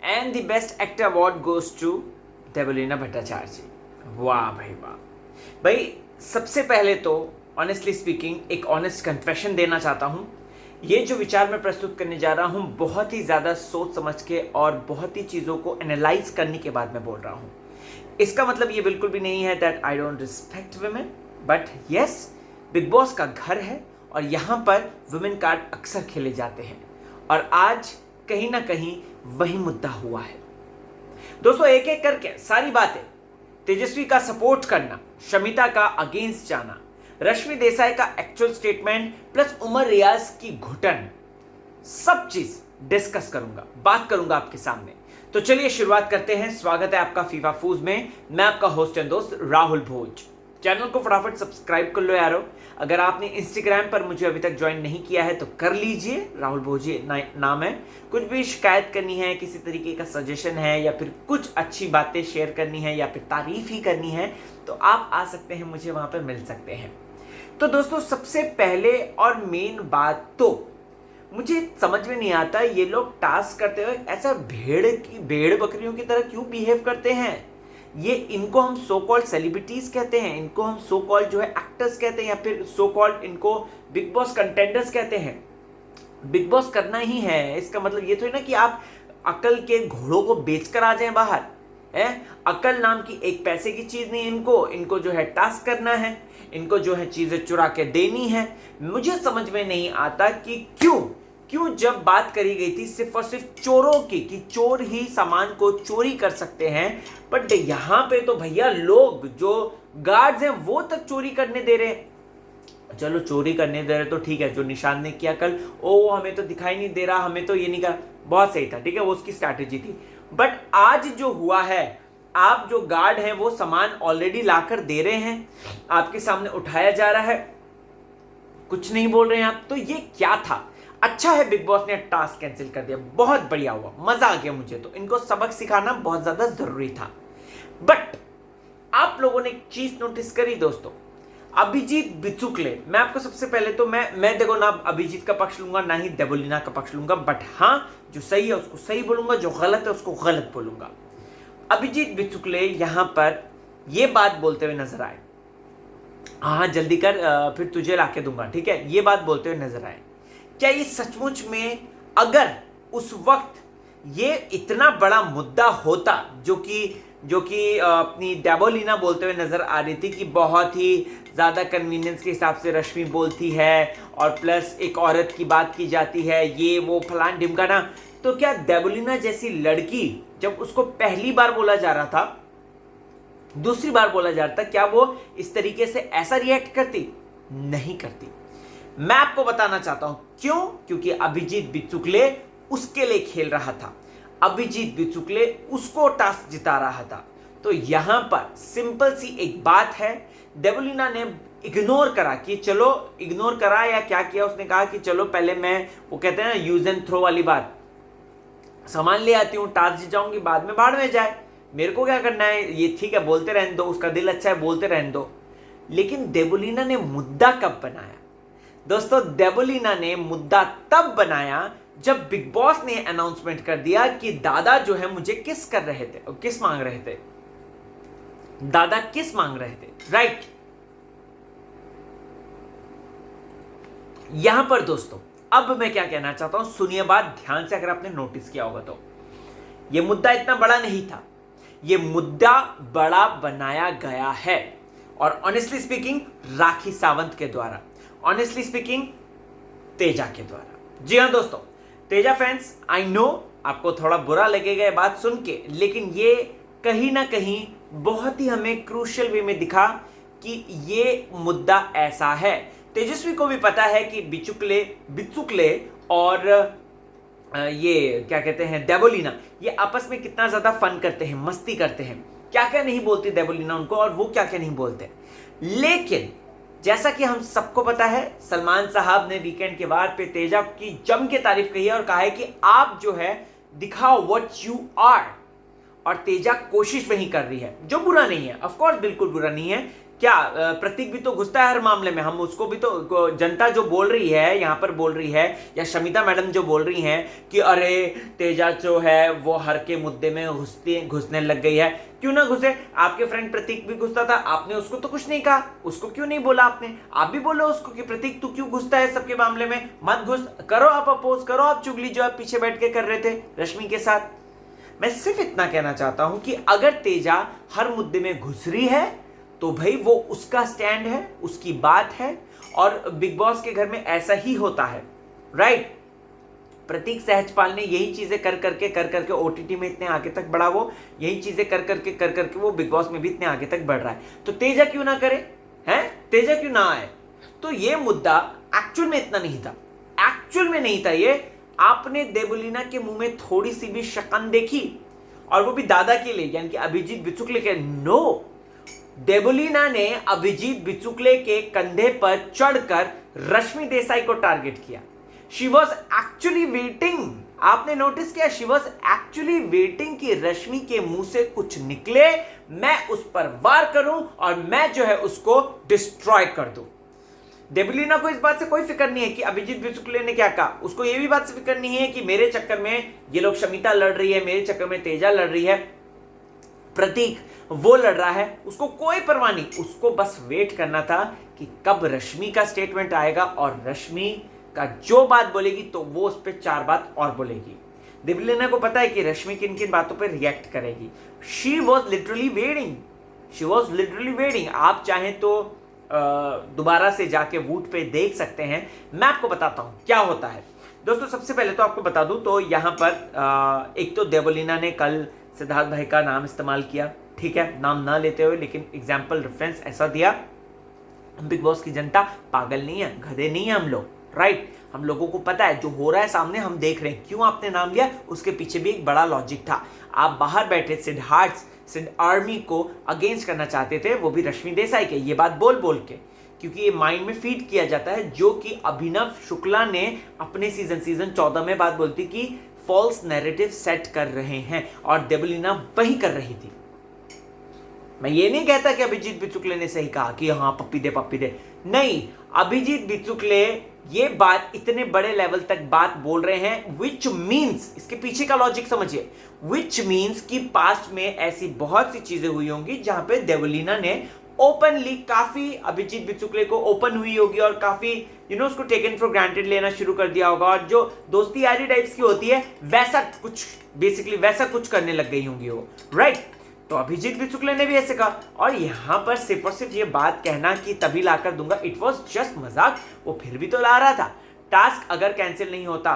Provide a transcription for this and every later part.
And the best actor award goes to Devleena Bhattacharya. वाह भाई वाह। भाई सबसे पहले तो ऑनेस्टली स्पीकिंग एक ऑनेस्ट कन्फेशन देना चाहता हूँ। ये जो विचार मैं प्रस्तुत करने जा रहा हूँ बहुत ही ज़्यादा सोच समझ के और बहुत ही चीज़ों को एनालाइज करने के बाद मैं बोल रहा हूँ। इसका मतलब ये बिल्कुल भी नहीं है that I don't respect women, but yes, big boss का घर है और यहाँ पर वुमेन कार्ड अक्सर खेले जाते हैं और आज कहीं ना कहीं वही मुद्दा हुआ है। दोस्तों एक एक करके सारी बातें, तेजस्वी का सपोर्ट करना, शमिता का अगेंस्ट जाना, रश्मि देसाई का एक्चुअल स्टेटमेंट प्लस उमर रियाज की घुटन, सब चीज डिस्कस करूंगा, बात करूंगा आपके सामने। तो चलिए शुरुआत करते हैं। स्वागत है आपका फीफा फूज में। मैं आपका होस्ट एंड दोस्त राहुल भोज। चैनल को फटाफट सब्सक्राइब कर लो यारो। अगर आपने इंस्टाग्राम पर मुझे अभी तक ज्वाइन नहीं किया है तो कर लीजिए, राहुल भोजी नाम है। कुछ भी शिकायत करनी है, किसी तरीके का सजेशन है या फिर कुछ अच्छी बातें शेयर करनी है या फिर तारीफ ही करनी है तो आप आ सकते हैं, मुझे वहां पर मिल सकते हैं। तो दोस्तों सबसे पहले और मेन बात तो मुझे समझ में नहीं आता ये लोग टास्क करते हुए ऐसा भेड़ बकरियों की तरह क्यों बिहेव करते हैं। ये इनको हम सो कॉल्ड सेलिब्रिटीज कहते हैं, इनको हम सो कॉल्ड जो है एक्टर्स कहते हैं या फिर सो कॉल्ड इनको बिग बॉस कंटेंडर्स कहते हैं। बिग बॉस करना ही है, इसका मतलब ये तो है ना कि आप अकल के घोड़ों को बेचकर आ जाएं बाहर है। अकल नाम की एक पैसे की चीज नहीं इनको जो है टास्क करना है, इनको जो है चीजें चुरा के देनी है। मुझे समझ में नहीं आता कि क्यों जब बात करी गई थी सिर्फ और सिर्फ चोरों की कि चोर ही सामान को चोरी कर सकते हैं, बट यहाँ पे तो भैया लोग जो गार्ड्स हैं वो तक चोरी करने दे रहे हैं। चलो चोरी करने दे रहे तो ठीक है, जो निशान ने किया कल ओ हमें तो दिखाई नहीं दे रहा, हमें तो ये नहीं कर, बहुत सही था, ठीक है, वो उसकी स्ट्रैटेजी थी। बट आज जो हुआ है, आप जो गार्ड हैं वो सामान ऑलरेडी लाकर दे रहे हैं, आपके सामने उठाया जा रहा है, कुछ नहीं बोल रहे हैं आप, तो ये क्या था। अच्छा है बिग बॉस ने टास्क कैंसिल कर दिया, बहुत बढ़िया हुआ, मजा आ गया मुझे। तो इनको सबक सिखाना बहुत ज्यादा जरूरी था। बट आप लोगों ने एक चीज नोटिस करी दोस्तों, अभिजीत बिचुकले, मैं आपको सबसे पहले तो मैं देखो ना अभिजीत का पक्ष लूंगा ना ही देवलीना का पक्ष लूंगा, बट हाँ जो सही है उसको सही बोलूंगा, जो गलत है उसको गलत बोलूंगा। अभिजीत बिचुकले यहां पर यह बात बोलते हुए नजर आए, हाँ जल्दी कर फिर तुझे लाके दूंगा, ठीक है, ये बात बोलते हुए नजर आए। क्या ये सचमुच में अगर उस वक्त ये इतना बड़ा मुद्दा होता जो कि अपनी देवलीना बोलते हुए नजर आ रही थी कि बहुत ही ज्यादा कन्वीनियंस के हिसाब से रश्मि बोलती है और प्लस एक औरत की बात की जाती है, ये वो फलान ढिमकाना, तो क्या देवलीना जैसी लड़की जब उसको पहली बार बोला जा रहा था, दूसरी बार बोला जा रहा था, क्या वो इस तरीके से ऐसा रिएक्ट करती? नहीं करती। मैं आपको बताना चाहता हूं क्यों, क्योंकि अभिजीत बिचुकले उसके लिए खेल रहा था, अभिजीत बिचुकले उसको टास्क जिता रहा था। तो यहां पर सिंपल सी एक बात है, देवलीना ने इग्नोर करा कि चलो, इग्नोर करा या क्या किया, उसने कहा कि चलो पहले मैं, वो कहते हैं ना यूज एंड थ्रो वाली बात, सामान ले आती हूं, टास्क जीत जाऊंगी, बाद में भाड़ में जाए, मेरे को क्या करना है, ये ठीक है बोलते रहने दो, उसका दिल अच्छा है बोलते रहने दो। लेकिन देवलीना ने मुद्दा कब बनाया दोस्तों? देवलीना ने मुद्दा तब बनाया जब बिग बॉस ने अनाउंसमेंट कर दिया कि दादा जो है मुझे किस कर रहे थे, किस मांग रहे थे, दादा किस मांग रहे थे, राइट। यहां पर दोस्तों अब मैं क्या कहना चाहता हूं, सुनिए बात ध्यान से, अगर आपने नोटिस किया होगा तो यह मुद्दा इतना बड़ा नहीं था, यह मुद्दा बड़ा बनाया गया है और ऑनेस्टली स्पीकिंग राखी सावंत के द्वारा, ऑनेस्टली स्पीकिंग तेजा के द्वारा। जी हां दोस्तों, तेजा फैंस आई नो आपको थोड़ा बुरा लगेगा ये बात सुन के, लेकिन ये कहीं ना कहीं बहुत ही हमें क्रूशियल वे में दिखा कि ये मुद्दा ऐसा है। तेजस्वी को भी पता है कि बिचुकले और ये क्या कहते हैं देवलीना, ये आपस में कितना ज्यादा फन करते हैं, मस्ती करते हैं, क्या क्या नहीं बोलती देवलीना उनको और वो क्या क्या नहीं बोलते। लेकिन जैसा कि हम सबको पता है, सलमान साहब ने वीकेंड के बाद पे तेजा की जम के तारीफ कही है और कहा है कि आप जो है दिखाओ व्हाट यू आर, और तेजा कोशिश वही कर रही है, जो बुरा नहीं है, ऑफ कोर्स बिल्कुल बुरा नहीं है। क्या प्रतीक भी तो घुसता है हर मामले में, हम उसको भी तो, जनता जो बोल रही है यहाँ पर बोल रही है, या शमिता मैडम जो बोल रही हैं कि अरे तेजा जो है वो हर के मुद्दे में घुसने लग गई है। क्यों ना घुसे, आपके फ्रेंड प्रतीक भी घुसता था, आपने उसको तो कुछ नहीं कहा, उसको क्यों नहीं बोला आपने? आप भी बोलो उसको कि प्रतीक तू क्यों घुसता है सबके मामले में, मत घुस, करो आप अपोज, करो आप चुगली जो आप पीछे बैठ के कर रहे थे रश्मि के साथ। मैं सिर्फ इतना कहना चाहता हूं कि अगर तेजा हर मुद्दे में घुस रही है तो भाई वो उसका स्टैंड है, उसकी बात है, और बिग बॉस के घर में ऐसा ही होता है, राइट? प्रतीक सहजपाल ने यही चीजें कर करके ओटीटी में इतने आगे तक बढ़ा, वो यही चीजें कर करके वो बिग बॉस में भी इतने आगे तक बढ़ रहा है। तो तेजा क्यों ना करे, हैं? तेजा क्यों ना आए? तो ये मुद्दा एक्चुअल में इतना नहीं था, एक्चुअल में नहीं था ये। आपने देवलीना के मुंह में थोड़ी सी भी शकन देखी, और वो भी दादा के लिए, यानी कि अभिजीत बिचुकले के। नो, देवलीना ने अभिजीत बिचुकले के कंधे पर चढ़कर रश्मि देसाई को टारगेट किया। शी वॉज एक्चुअली वेटिंग, आपने नोटिस किया, शी वॉज एक्चुअली वेटिंग कि रश्मि के मुंह से कुछ निकले, मैं उस पर वार करूं और मैं जो है उसको डिस्ट्रॉय कर दूं। देवलीना को इस बात से कोई फिक्र नहीं है कि अभिजीत बिचुकले ने क्या कहा, उसको यह भी बात से फिक्र नहीं है कि मेरे चक्कर में ये लोग शमिता लड़ रही है, मेरे चक्कर में तेजा लड़ रही है, प्रतीक वो लड़ रहा है, उसको कोई परवाह नहीं। उसको बस वेट करना था कि कब रश्मि का स्टेटमेंट आएगा, और रश्मि का जो बात बोलेगी तो वो उस पर 4 बात और बोलेगी। देवलीना को पता है कि रश्मि किन किन बातों पर रिएक्ट करेगी। She was literally waiting, she was literally waiting. आप चाहें तो दोबारा से जाके वूट पे देख सकते हैं। मैं आपको बताता हूं क्या होता है। दोस्तों सबसे पहले तो आपको बता दूं तो यहाँ पर एक तो देवलीना ने कल सिद्धार्थ भाई का नाम इस्तेमाल किया, ठीक है, नाम ना लेते हुए, लेकिन एग्जाम्पल रेफरेंस ऐसा दिया। बिग बॉस की जनता पागल नहीं है, गधे नहीं है हम लोग, राइट? हम लोगों को पता है जो हो रहा है सामने, हम देख रहे हैं। क्यों आपने नाम लिया, उसके पीछे भी एक बड़ा लॉजिक था। आप बाहर बैठे सिड आर्मी को अगेंस्ट करना चाहते थे, वो भी रश्मि देसाई के, ये बात बोल बोल के, क्योंकि ये माइंड में फीड किया जाता है, जो कि अभिनव शुक्ला ने अपने सीजन 14 में बात बोलती कि फॉल्स नैरेटिव सेट कर रहे हैं, और देवलीना वही कर रही थी। मैं ये नहीं कहता कि अभिजीत बिचुकले ने सही कहा कि हाँ पप्पी दे, नहीं, अभिजीत बिचुकले ये बात इतने बड़े लेवल तक बात बोल रहे हैं, विच मीन्स, इसके पीछे का लॉजिक समझिए, विच मीन्स कि पास्ट में ऐसी बहुत सी चीजें हुई होंगी जहां पे देवलीना ने ओपनली काफी अभिजीत बिचुकले को ओपन हुई होगी, और काफी उसको टेकन फॉर ग्रांटेड लेना शुरू कर दिया होगा, और जो दोस्ती यारी टाइप्स की होती है वैसा कुछ, बेसिकली वैसा कुछ करने लग गई होंगी वो, राइट? तो अभिजीत बिचुकले ने भी ऐसे कहा, और यहां पर सिर्फ और सिर्फ ये बात कहना कि तभी लाकर दूंगा, इट वॉज जस्ट मजाक, वो फिर भी तो ला रहा था। टास्क अगर कैंसिल नहीं होता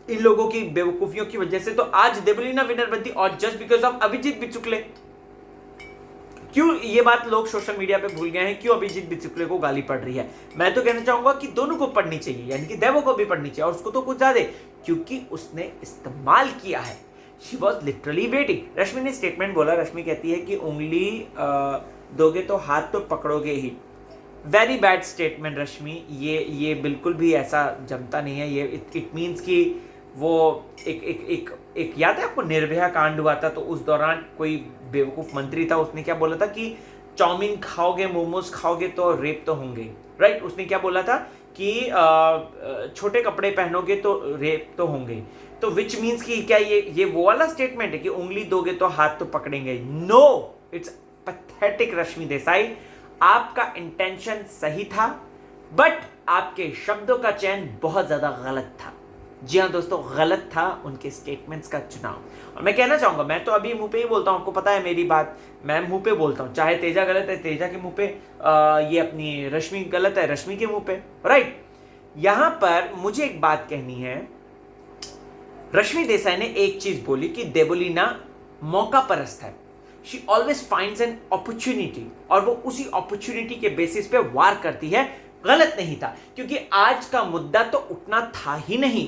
इन लोगों की बेवकूफियों की वजह से, तो आज देवलीना विनर बनती, और just because of Abhijeet Bichukale. क्यों ये बात लोग सोशल मीडिया पे भूल गए हैं, क्यों अभिजीत बिचुकले को गाली पड़ रही है? मैं तो कहना चाहूंगा कि दोनों को पढ़नी चाहिए, यानी कि देवो को भी पढ़नी चाहिए, और उसको तो कुछ ज्यादा, क्योंकि उसने इस्तेमाल किया है। She was literally waiting. रश्मि ने स्टेटमेंट बोला, रश्मि कहती है कि उंगली दोगे तो हाथ तो पकड़ोगे ही। वेरी बैड स्टेटमेंट रश्मि, ये बिल्कुल भी ऐसा जमता नहीं है। ये इट मीन्स कि वो एक याद है आपको निर्भया कांड हुआ था, तो उस दौरान कोई बेवकूफ मंत्री था, उसने क्या बोला था कि चाउमीन खाओगे, मोमोज खाओगे तो रेप तो होंगे, राइट? उसने क्या बोला था कि छोटे कपड़े पहनोगे तो रेप तो होंगे। तो विच मीन्स कि क्या ये वो वाला स्टेटमेंट है कि उंगली दोगे तो हाथ तो पकड़ेंगे? No, it's pathetic Rashmi Desai. आपका इंटेंशन सही था, बट आपके शब्दों का चयन बहुत ज्यादा गलत था। जी हाँ दोस्तों, गलत था उनके स्टेटमेंट्स का चुनाव। और मैं कहना चाहूंगा, मैं तो अभी मुंह पे ही बोलता हूँ, आपको पता है मेरी बात, मैं मुंह पे बोलता हूँ। चाहे तेजा गलत है तेजा के मुंह पे, ये अपनी रश्मि गलत है रश्मि के मुंह पे, राइट? यहां पर मुझे एक बात कहनी है। रश्मि देसाई ने एक चीज बोली कि देवलीना मौका परस्त है, she always finds an opportunity, और वो उसी अपॉर्चुनिटी के बेसिस पे वार करती है। गलत नहीं था, क्योंकि आज का मुद्दा तो उठना था ही नहीं।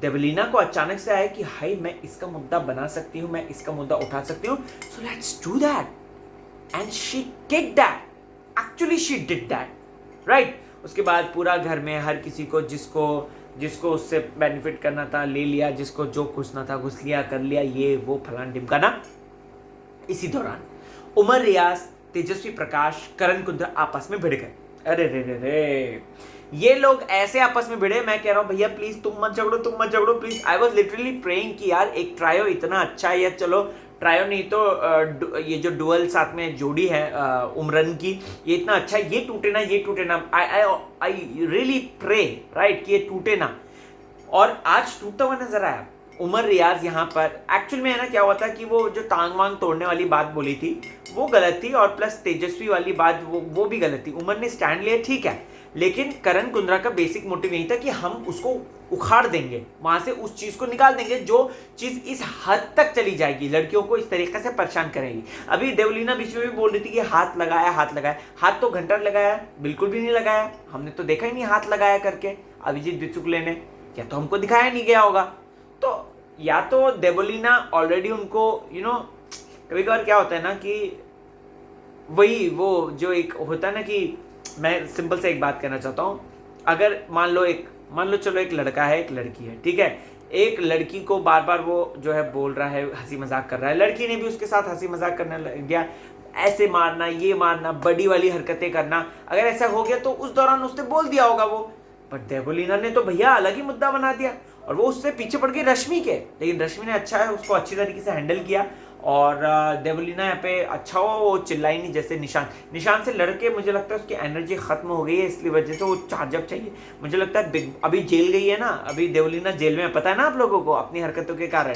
देवलीना को अचानक से आया कि हाय मैं इसका मुद्दा बना सकती हूं, मैं इसका मुद्दा उठा सकती हूं, so let's do that, and she did that, actually she did that, right? उसके बाद पूरा घर में हर किसी को जिसको उससे बेनिफिट करना था ले लिया, जिसको जो घुसना था घुस लिया, कर लिया, ये वो फलान ढिमकाना। इसी दौरान उमर रियाज तेजस्वी प्रकाश, करण कुंद्रा आपस में भिड़ गए। अरे रे रे रे, ये लोग ऐसे आपस में भिड़े, मैं कह रहा हूँ भैया प्लीज तुम मत झगड़ो please. I was literally praying कि यार एक ट्रायो इतना अच्छा है, या चलो ट्रायो नहीं तो ये जो डुअल साथ में जोड़ी है उमरन की, ये इतना अच्छा है, ये टूटे ना। आई रियली प्रे राइट कि ये टूटे ना, और आज टूटता हुआ नजर आया। उमर रियाज यहाँ पर एक्चुअल में है ना, क्या हुआ था कि वो जो टांग वांग तोड़ने वाली बात बोली थी वो गलत थी, और प्लस तेजस्वी वाली बात वो भी गलत थी। उमर ने स्टैंड लिया, ठीक है, लेकिन करण कुंद्रा का बेसिक मोटिव यही था कि हम उसको उखाड़ देंगे, वहां से उस चीज को निकाल देंगे जो चीज इस हद तक चली जाएगी, लड़कियों को इस तरीके से परेशान करेगी। अभी देवलीना बीच में भी बोल रही थी कि हाथ लगाया, हाथ तो घंटा लगाया, बिल्कुल भी नहीं लगाया, हमने तो देखा ही नहीं हाथ लगाया करके अभिजीत बिचुकले ने, या तो हमको दिखाया नहीं गया होगा। तो या तो देवलीना ऑलरेडी उनको कभी कभार क्या होता है ना कि वही वो जो एक होता है ना कि मैं सिंपल से एक बात कहना चाहता हूँ, अगर मान लो चलो एक लड़का है एक लड़की है, ठीक है, एक लड़की को बार बार वो जो है बोल रहा है, हंसी मजाक कर रहा है, लड़की ने भी उसके साथ हंसी मजाक करने लग गया, ऐसे मारना, ये मारना, बड़ी वाली हरकतें करना, अगर ऐसा हो गया तो उस दौरान उसने बोल दिया होगा वो। बट देवलीना ने तो भैया अलग ही मुद्दा बना दिया, और वो उससे पीछे पड़ गई रश्मि के, लेकिन रश्मि ने अच्छा है उसको अच्छी तरीके से हैंडल किया, और देवलीना यहाँ पे अच्छा हुआ वो चिल्लाई नहीं। जैसे निशान से लड़के मुझे लगता है उसकी एनर्जी खत्म हो गई है, इसलिए वजह से वो चार्जअप चाहिए। मुझे लगता है अभी जेल गई है ना, अभी देवलीना जेल में, पता है ना आप लोगों को, अपनी हरकतों के कारण,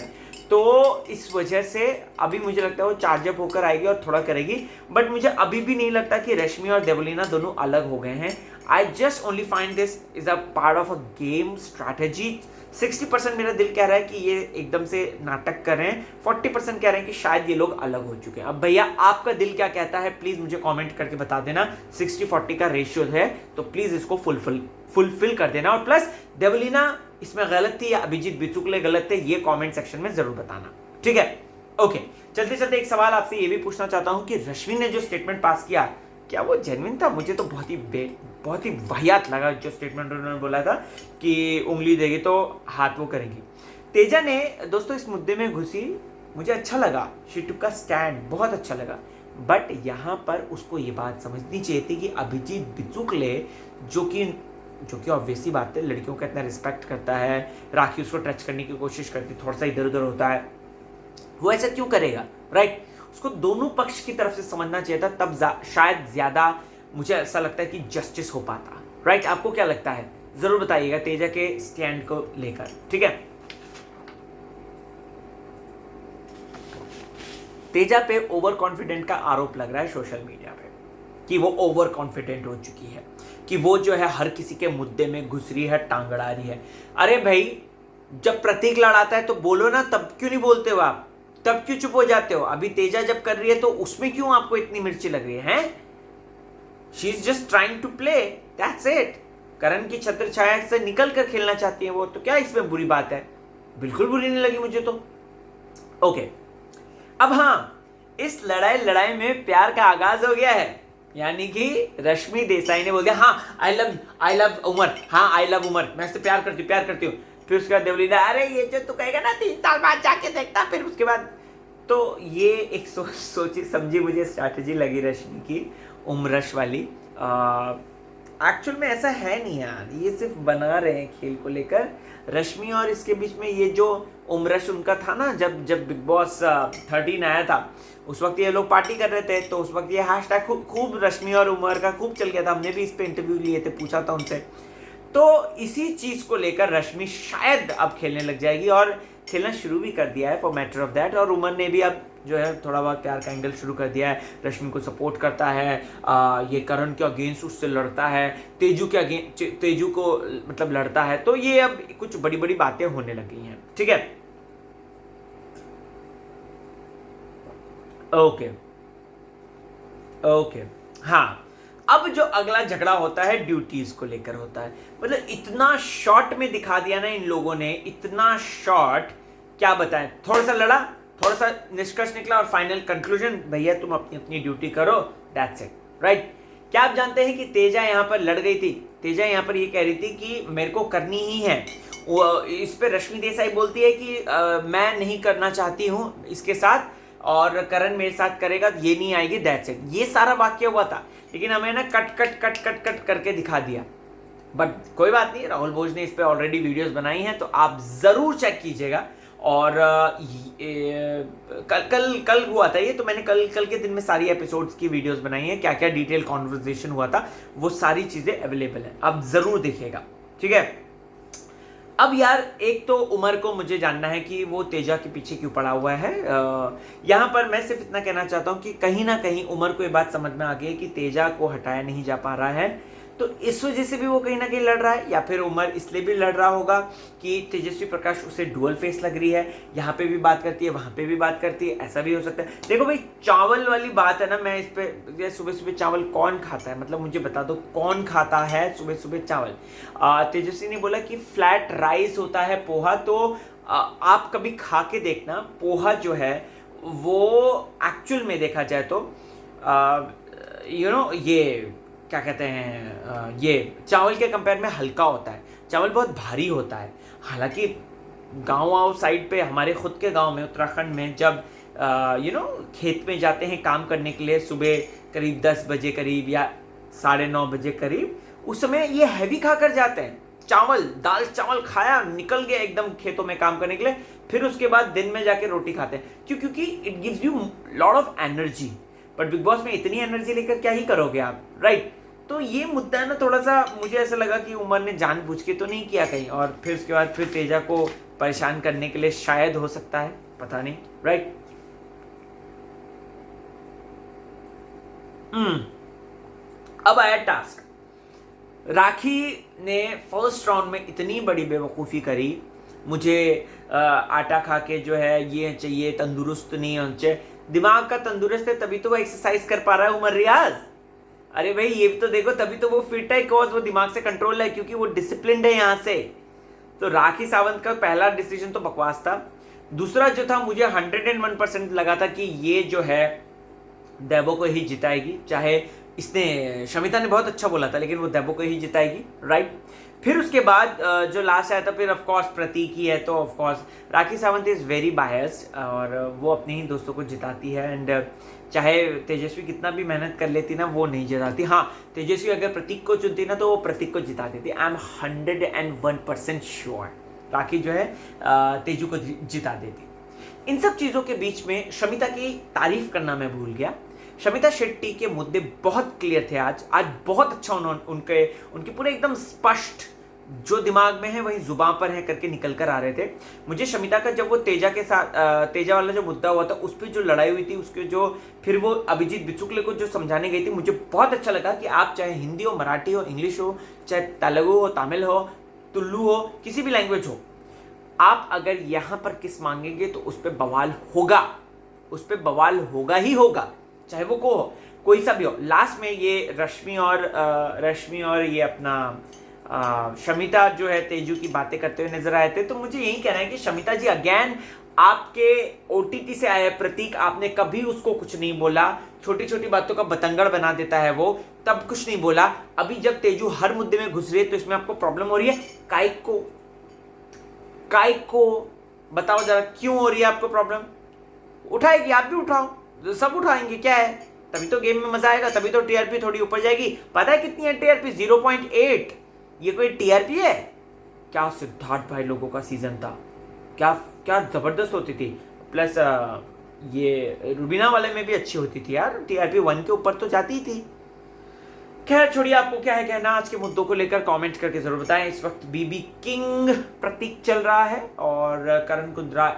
तो इस वजह से अभी मुझे लगता है वो चार्जअप होकर आएगी और थोड़ा करेगी। बट मुझे अभी भी नहीं लगता कि रश्मि और देवलीना दोनों अलग हो गए हैं। I just only find this is a part of a game strategy. 60% मेरा दिल कह रहा है कि ये एकदम से नाटक कर रहे हैं, 40% कह रहे हैं कि शायद ये लोग अलग हो चुके हैं। अब भैया आपका दिल क्या कहता है प्लीज मुझे कमेंट करके बता देना। 60-40 का रेशियो है तो प्लीज इसको फुलफिल कर देना, और प्लस देवलीना इसमें गलत थी या अभिजीत बिचुकले गलत थे, ये कमेंट सेक्शन में जरूर बताना, ठीक है। ओके, चलते चलते एक सवाल आपसे ये भी पूछना चाहता हूं कि रश्मि ने जो स्टेटमेंट पास किया, क्या वो जेन्युइन था? मुझे तो बहुत ही वाहियात लगा जो स्टेटमेंट उन्होंने बोला था कि उंगली देगी तो हाथ वो करेगी। तेजा ने दोस्तों इस मुद्दे में घुसी, मुझे अच्छा लगा, शी टुक का स्टैंड, बहुत अच्छा लगा। बट यहाँ पर उसको ये बात समझनी चाहिए थी कि अभिजीत बिचुकले जो कि ऑब्वियसली बात है, लड़कियों का इतना रिस्पेक्ट करता है, राखी उसको टच करने की कोशिश करती, थोड़ा सा इधर उधर होता है, वो ऐसा क्यों करेगा, राइट? उसको दोनों पक्ष की तरफ से समझना चाहिए था, तब शायद ज्यादा मुझे ऐसा लगता है कि जस्टिस हो पाता, राइट? आपको क्या लगता है जरूर बताइएगा तेजा के स्टैंड को लेकर, ठीक है। तेजा पे ओवर कॉन्फिडेंट का आरोप लग रहा है सोशल मीडिया पे कि वो ओवर कॉन्फिडेंट हो चुकी है, कि वो जो है हर किसी के मुद्दे में घुस रही है, टांग अड़ा रही है। अरे भाई, जब प्रतीक लड़ाता है तो बोलो ना, तब क्यों नहीं बोलते हो आप? तब क्यों चुप हो जाते हो? अभी तेजा जब कर रही है तो उसमें क्यों आपको इतनी मिर्ची लग रही है? She is just trying to play, that's it. Karan की छत्र छाया से निकल कर खेलना चाहती है वो, तो क्या इसमें बुरी बात है? बिल्कुल बुरी नहीं लगी मुझे तो। ओके, अब हाँ, इस लड़ाई में प्यार का आगाज हो गया है, यानी कि रश्मि देसाई ने बोल दिया हाँ आई लव उमर, हाँ आई लव उमर, मैं उससे प्यार करती हूँ। फिर उसके बाद देवलीना, अरे ये जो तू कहेगा ना 3 साल बाद जाके देखता, फिर उसके बाद, तो ये एक सोची समझी मुझे स्ट्रैटेजी लगी रश्मि की, उमरश वाली। एक्चुअल में ऐसा है नहीं यार, ये सिर्फ बना रहे हैं खेल को लेकर। रश्मि और इसके बीच में ये जो उमरश उनका था ना, जब बिग बॉस 13 आया था, उस वक्त ये लोग पार्टी कर रहे थे, तो उस वक्त ये हैशटैग खूब रश्मि और उमर का खूब चल गया था। हमने भी इस पे इंटरव्यू लिए थे, पूछा था उनसे। तो इसी चीज को लेकर रश्मि शायद अब खेलने लग जाएगी, और खेलना शुरू भी कर दिया है फॉर मैटर ऑफ दैट। और उमर ने भी अब जो है थोड़ा बहुत प्यार का एंगल शुरू कर दिया है, रश्मि को सपोर्ट करता है, ये करण के अगेंस्ट उससे लड़ता है, तेजू को मतलब लड़ता है। तो ये अब कुछ बड़ी बड़ी बातें होने लगी हैं, ठीक है। ओके, हाँ, अब जो अगला झगड़ा होता है ड्यूटीज को लेकर होता है। मतलब इतना शॉर्ट में दिखा दिया ना इन लोगों ने, इतना शॉर्ट, क्या बताएं। थोड़ा सा लड़ा, थोड़ा सा निष्कर्ष निकला, और फाइनल कंक्लूजन, भैया तुम अपनी अपनी ड्यूटी करो, दैट्स इट, राइट। क्या आप जानते हैं कि तेजा यहाँ पर लड़ गई थी? तेजा यहाँ पर ये कह रही थी कि मेरे को करनी ही है। इस पे रश्मि देसाई बोलती है कि मैं नहीं करना चाहती हूँ इसके साथ, और करण मेरे साथ करेगा तो ये नहीं आएगी, दैट्स इट। ये सारा वाक्य हुआ था, लेकिन हमें ना cut cut cut cut cut करके दिखा दिया। बट कोई बात नहीं, राहुल भोज ने इस पे ऑलरेडी वीडियोस बनाई हैं, तो आप जरूर चेक कीजिएगा। और कल हुआ था ये, तो मैंने कल के दिन में सारी एपिसोड्स की वीडियोस बनाई हैं, क्या क्या डिटेल कॉन्वर्सेशन हुआ था, वो सारी चीजें अवेलेबल हैं, आप जरूर देखिएगा, ठीक है। अब यार एक तो उमर को मुझे जानना है कि वो तेजा के पीछे क्यों पड़ा हुआ है। यहाँ पर मैं सिर्फ इतना कहना चाहता हूँ कि कहीं ना कहीं उमर को ये बात समझ में आ गई है कि तेजा को हटाया नहीं जा पा रहा है, तो इस वजह से भी वो कहीं ना कहीं लड़ रहा है। या फिर उमर इसलिए भी लड़ रहा होगा कि तेजस्वी प्रकाश उसे डुअल फेस लग रही है, यहाँ पे भी बात करती है, वहां पे भी बात करती है, ऐसा भी हो सकता है। देखो भाई, चावल वाली बात है ना, मैं इस पे सुबह सुबह चावल कौन खाता है, मतलब मुझे बता दो कौन खाता है सुबह सुबह चावल। तेजस्वी ने बोला कि फ्लैट राइस होता है पोहा, तो आप कभी खा के देखना, पोहा जो है वो एक्चुअल में देखा जाए तो ये क्या कहते हैं, ये चावल के कंपेयर में हल्का होता है, चावल बहुत भारी होता है। हालांकि गाँव साइड पे, हमारे खुद के गांव में उत्तराखंड में, जब खेत में जाते हैं काम करने के लिए सुबह करीब 10 बजे करीब या 9:30 बजे करीब, उस समय ये हैवी खा कर जाते हैं, चावल दाल चावल खाया, निकल गया एकदम खेतों में काम करने के लिए, फिर उसके बाद दिन में जाके रोटी खाते हैं। क्यों? क्योंकि it gives you lot of energy. But big boss में इतनी एनर्जी लेकर क्या ही करोगे आप, राइट? तो ये मुद्दा है ना, थोड़ा सा मुझे ऐसा लगा कि उमर ने जानबूझ के तो नहीं किया कहीं, और फिर उसके बाद फिर तेजा को परेशान करने के लिए शायद हो सकता है, पता नहीं, राइट? अब आया टास्क। राखी ने फर्स्ट राउंड में इतनी बड़ी बेवकूफ़ी करी, मुझे आटा खा के जो है ये चाहिए, तंदुरुस्त नहीं होना चाहिए। दिमाग का तंदुरुस्त है तभी तो वो एक्सरसाइज कर पा रहा है उमर रियाज। अरे भाई ये भी तो देखो, तभी तो वो फिट है, बिकॉज वो दिमाग से कंट्रोल है, क्योंकि वो डिसिप्लिन्ड है यहाँ से। तो राखी सावंत का पहला डिसीजन तो बकवास था। दूसरा जो था, मुझे 101% लगा था कि ये जो है देबो को ही जिताएगी, चाहे इसने शमिता ने बहुत अच्छा बोला था, लेकिन वो देबो को ही जिताएगी, राइट? फिर उसके बाद जो लास्ट आया था, फिर ऑफकोर्स प्रतीक ही है, तो of course Rakhi Sawant is very biased, और वो अपने ही दोस्तों को जिताती है। एंड चाहे तेजस्वी कितना भी मेहनत कर लेती ना, वो नहीं जिताती। हाँ, तेजस्वी अगर प्रतीक को चुनती ना, तो वो प्रतीक को जिता देती। आई एम 101% श्योर राखी जो है तेजू को जिता देती। इन सब चीज़ों के बीच में शमिता की तारीफ करना मैं भूल गया। शमिता शेट्टी के मुद्दे बहुत क्लियर थे आज बहुत अच्छा उनके पूरे एकदम स्पष्ट, जो दिमाग में है वही जुबान पर है करके निकल कर आ रहे थे। मुझे शमिता का जब वो तेजा के साथ तेजा वाला जो मुद्दा हुआ था, उस पर जो लड़ाई हुई थी, उसके जो फिर वो अभिजीत बिचुकले को जो समझाने गई थी, मुझे बहुत अच्छा लगा कि आप चाहे हिंदी हो, मराठी हो, इंग्लिश हो, चाहे तेलुगु हो, तमिल हो, तुल्लू हो, किसी भी लैंग्वेज हो, आप अगर यहाँ पर किस मांगेंगे तो उस पर बवाल होगा, उस पर बवाल होगा ही होगा, चाहे वो कोई सा भी हो। लास्ट में ये रश्मि और ये अपना शमिता जो है तेजू की बातें करते हुए नजर आए थे। तो मुझे यही कहना है कि शमिता जी, अगेन आपके ओटीटी से आया प्रतीक, आपने कभी उसको कुछ नहीं बोला, छोटी छोटी बातों का बतंगड़ बना देता है वो, तब कुछ नहीं बोला। अभी जब तेजू हर मुद्दे में घुस रही है तो इसमें आपको प्रॉब्लम हो रही है, काय को बताओ जरा, क्यों हो रही है आपको प्रॉब्लम? उठाएगी, आप भी उठाओ, सब उठाएंगे, क्या है? तभी तो गेम में मजा आएगा, तभी तो टीआरपी थोड़ी ऊपर जाएगी। पता है कितनी है टीआरपी? 0.8। ये कोई टीआरपी है क्या? सिद्धार्थ भाई लोगों का सीजन था, क्या जबरदस्त होती थी। प्लस ये रुबीना वाले में भी अच्छी होती थी यार, टीआरपी 1 के ऊपर तो जाती थी। खैर छोड़िए, आपको क्या है कहना आज के मुद्दों को लेकर, कमेंट करके जरूर बताएं। इस वक्त बीबी किंग प्रतीक चल रहा है और करण कुंद्रा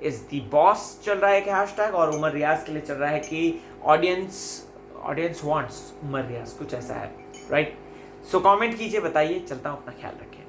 इज दी बॉस चल रहा है कि हैशटैग, और उमर रियाज के लिए चल रहा है कि ऑडियंस वांट्स उमर रियाज, कुछ ऐसा है, राइट? सो कमेंट कीजिए, बताइए। चलता हूँ, अपना ख्याल रखें।